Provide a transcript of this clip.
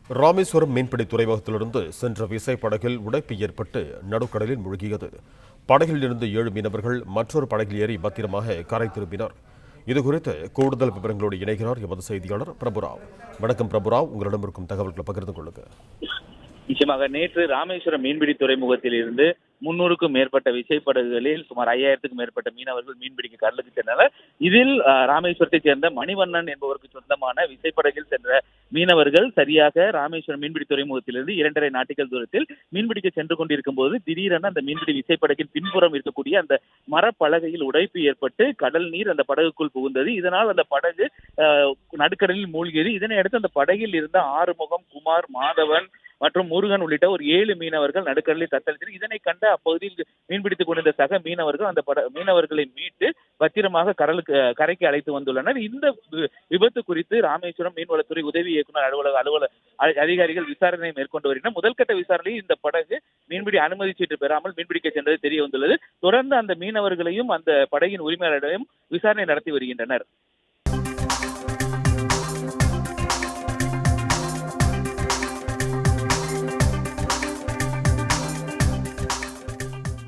ராமேஸ்வரம் மீன்பிடி துறைமுகத்திலிருந்து சென்ற விசைப்படகில் உடைப்பு ஏற்பட்டு நடுக்கடலில் மூழ்கியது. படகில் இருந்து 7 மீனவர்கள் மற்றொரு படகில் ஏறி பத்திரமாக கரை திரும்பினர். இதுகுறித்து கூடுதல் விவரங்களோடு இணைகிறார் எமது செய்தியாளர் பிரபுராவ். வணக்கம் பிரபுராவ், உங்களிடம் இருக்கும் தகவல்களை பகிர்ந்து கொள்ளுங்க. நிச்சயமாக நேற்று ராமேஸ்வரம் மீன்பிடி துறைமுகத்தில் இருந்து 300க்கும் மேற்பட்ட விசைப்படகுகளில் சுமார் 5000க்கும் மேற்பட்ட மீனவர்கள் மீன்பிடிக்க கடலுக்கு சென்றனர். இதில் ராமேஸ்வரத்தைச் சேர்ந்த மணிவண்ணன் என்பவருக்கு சொந்தமான விசைப்படகில் சென்ற மீனவர்கள் சரியாக ராமேஸ்வரம் மீன்பிடி துறைமுகத்திலிருந்து 2.5 நாட்டிகள் தூரத்தில் மீன்பிடிக்க சென்று கொண்டிருக்கும் போது திடீரென அந்த மீன்பிடி விசைப்படகின் பின்புறம் இருக்கக்கூடிய அந்த மரப்பலகையில் உடைப்பு ஏற்பட்டு கடல் நீர் அந்த படகுக்குள் புகுந்தது. இதனால் அந்த படகு நடுக்கடலில் மூழ்கியது. இதனை அடுத்து அந்த படகில் இருந்த ஆறுமுகம், குமார், மாதவன் மற்றும் முருகன் உள்ளிட்ட ஒரு 7 மீனவர்கள் நடுக்கடலில் தத்தளித்தனர். இதனை கண்ட அப்பகுதியில் மீன்பிடித்துக் கொண்டிருந்த சக மீனவர்கள் அந்த மீனவர்களை மீட்டு பத்திரமாக கரைக்கு அழைத்து வந்துள்ளனர். இந்த விபத்து குறித்து ராமேஸ்வரம் மீன்வளத்துறை உதவி இயக்குநர் அலுவலக அதிகாரிகள் விசாரணை மேற்கொண்டு வருகின்றனர். முதல்கட்ட விசாரணையில் இந்த படகு மீன்பிடி அனுமதி சீட்டு பெறாமல் மீன்பிடிக்க சென்றது தெரிய வந்துள்ளது. தொடர்ந்து அந்த மீனவர்களையும் அந்த படகின் உரிமையாளரையும் விசாரணை நடத்தி வருகின்றனர்.